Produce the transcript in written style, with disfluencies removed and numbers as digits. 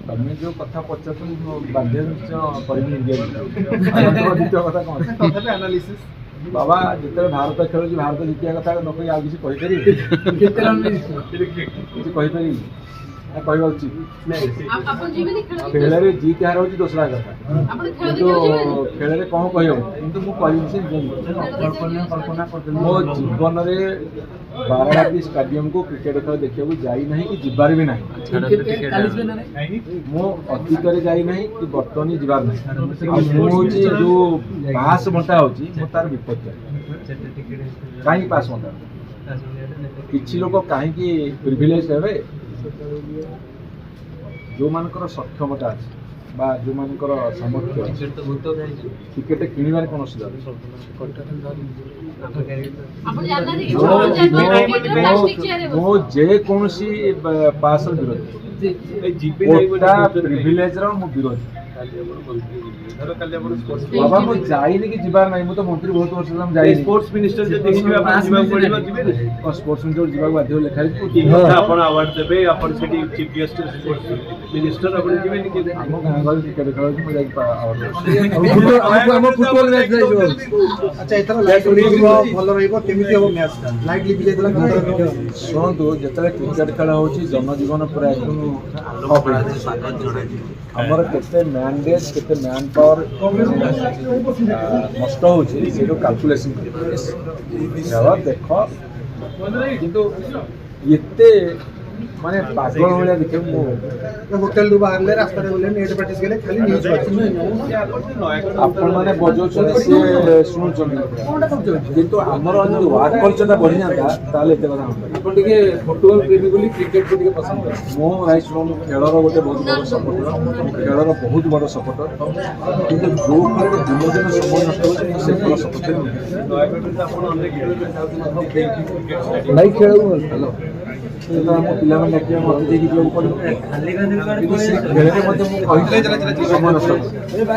ତମେ ଯୋଉ କଥା ପଚାରୁଛ ମୁଁ ବାଧ୍ୟ ନିଶ୍ଚୟ କରିବି ଦ୍ୱିତୀୟ କଥା କଣ ବାବା ଯେତେବେଳେ ଭାରତ ଖେଳୁଛି ଭାରତ ଜିତିବା କଥା ନ କହି ଆଉ କିଛି କହିପାରିବି କିଛି କହିପାରିବି କହିବା ଉଚିତ ଖେଳରେ ଜିତ ହାର ହଉଛି ଦୋସରା କଥା କିନ୍ତୁ ଖେଳରେ କଣ କହିବ କିନ୍ତୁ ମୁଁ କହିବି ସେ ମୋ ଜୀବନରେ ବାରବାଟୀ ଷ୍ଟାଡିୟମକୁ କ୍ରିକେଟ ଖେଳ ଦେଖିବାକୁ ଯାଇନାହିଁ କି ଯିବାର ବି ନାହିଁ ମୁଁ ଅତୀତରେ ଯାଇନାହିଁ କି ବର୍ତ୍ତମାନ ଯିବାର ନାହିଁ ଆଉ ମୁଁ ହଉଛି ଯୋଉ ପାସ୍ ବଣ୍ଟା ହଉଛି ମୁଁ ତାର ବିପକ୍ଷ କାହିଁକି ପାସ୍ ବଣ୍ଟା କିଛି ଲୋକ କାହିଁକି ପ୍ରିଭିଲେଜ ହେବେ ଯୋଉମାନଙ୍କର ସକ୍ଷମତା ଅଛି বা ଯୋଉମାନଙ୍କର ସାମର୍ଥ୍ୟ ଅଛି ଟିକେଟ କିଣିବାରେ କଣ ଅସୁବିଧା ମୁଁ ଯେକୌଣସି ପାସର ବିରୋଧୀ ପ୍ରିଭିଲେଜର ମୁଁ ବିରୋଧୀ ବାବା ମୁଁ ଯାଇନି କି ଯିବାର ନାହିଁ ମୁଁ ତ ମନ୍ତ୍ରୀ ବହୁତ ବର୍ଷ ହେଲା ଯାଇନି ସ୍ପୋର୍ଟସ ମିନିଷ୍ଟର ସ୍ପୋର୍ଟସ ମିନିଷ୍ଟର ଯିବାକୁ ବାଧ୍ୟ ଲେଖା ହେଇଛି ଆପଣ ଆୱାର୍ଡ ଦେବେ ଆପଣ ସେଠି ଚିଫ୍ ଗେଷ୍ଟ ମିନିଷ୍ଟର ଆପଣ ଯିବେନି କି ଆମ ଗାଁ ଗହଳି କ୍ରିକେଟ ଖେଳ ଅଛି ମୁଁ ଯାଇକି ଆଚ୍ଛା ଏଥର ଲାଇଟ୍ ଭଲ ରହିବ କେମିତି ହବ ମ୍ୟାଚ୍ ଲାଇଟ୍ ଲିଭିଲେ ଶୁଣନ୍ତୁ ଯେତେବେଳେ କ୍ରିକେଟ ଖେଳ ହେଉଛି ଜନଜୀବନ ପୁରା ଏକଦମ ଆମର କେତେ ମ୍ୟାନ୍ ଡେଜ୍ କେତେ ମ୍ୟାନ୍ ପାୱାର ନଷ୍ଟ ହେଉଛି ସେଇଠୁ କାଲକୁଲେସନ୍ ଦେଖ କିନ୍ତୁ ଏତେ ମାନେ ପାଗଳ ଭଳିଆ ଦେଖେ ମୁଁ ହୋଟେଲରୁ ବାହାରିଲେ ରାସ୍ତାରେ ଗଲେ ନେଟ୍ ପ୍ରାକ୍ଟିସ୍ କଲେ ଖାଲି ନ୍ୟୁଜ୍ ଆପଣମାନେ ବଜାଉଛନ୍ତି ସିଏ ଶୁଣୁଛନ୍ତି କିନ୍ତୁ ଆମର ଯଦି ୱାର୍କ କଲଚରଟା ବଢ଼ିଯାନ୍ତା ତାହେଲେ ଏତେ କଥା ଆପଣ ଟିକେ ଫୁଟବଲ ପ୍ରେମୀ ବୋଲି କ୍ରିକେଟକୁ ଟିକେ ପସନ୍ଦ କରେ ମୁଁ ଭାଇ ଶୁଣନ୍ତୁ ଖେଳର ଗୋଟେ ବହୁତ ବଡ଼ ସପୋର୍ଟର ଖେଳର ବହୁତ ବଡ଼ ସପୋର୍ଟର କିନ୍ତୁ ଯେଉଁ ଖେଳରେ ଦିନ ଦିନ ସମୟ ନଷ୍ଟ ହେଉଛି ମୁଁ ସେ ଖେଳ ସପୋର୍ଟ ଭାଇ ଖେଳକୁ ଭଲ ଆମ ପିଲାମାନେ ଡାକିବା ମତେ ଦେଇକି ଯିବାକୁ ପଡ଼ିବ କିନ୍ତୁ ସେ ଖେଳରେ ମଧ୍ୟ ମୁଁ କହିଥିଲି ସମୟ ନଷ୍ଟ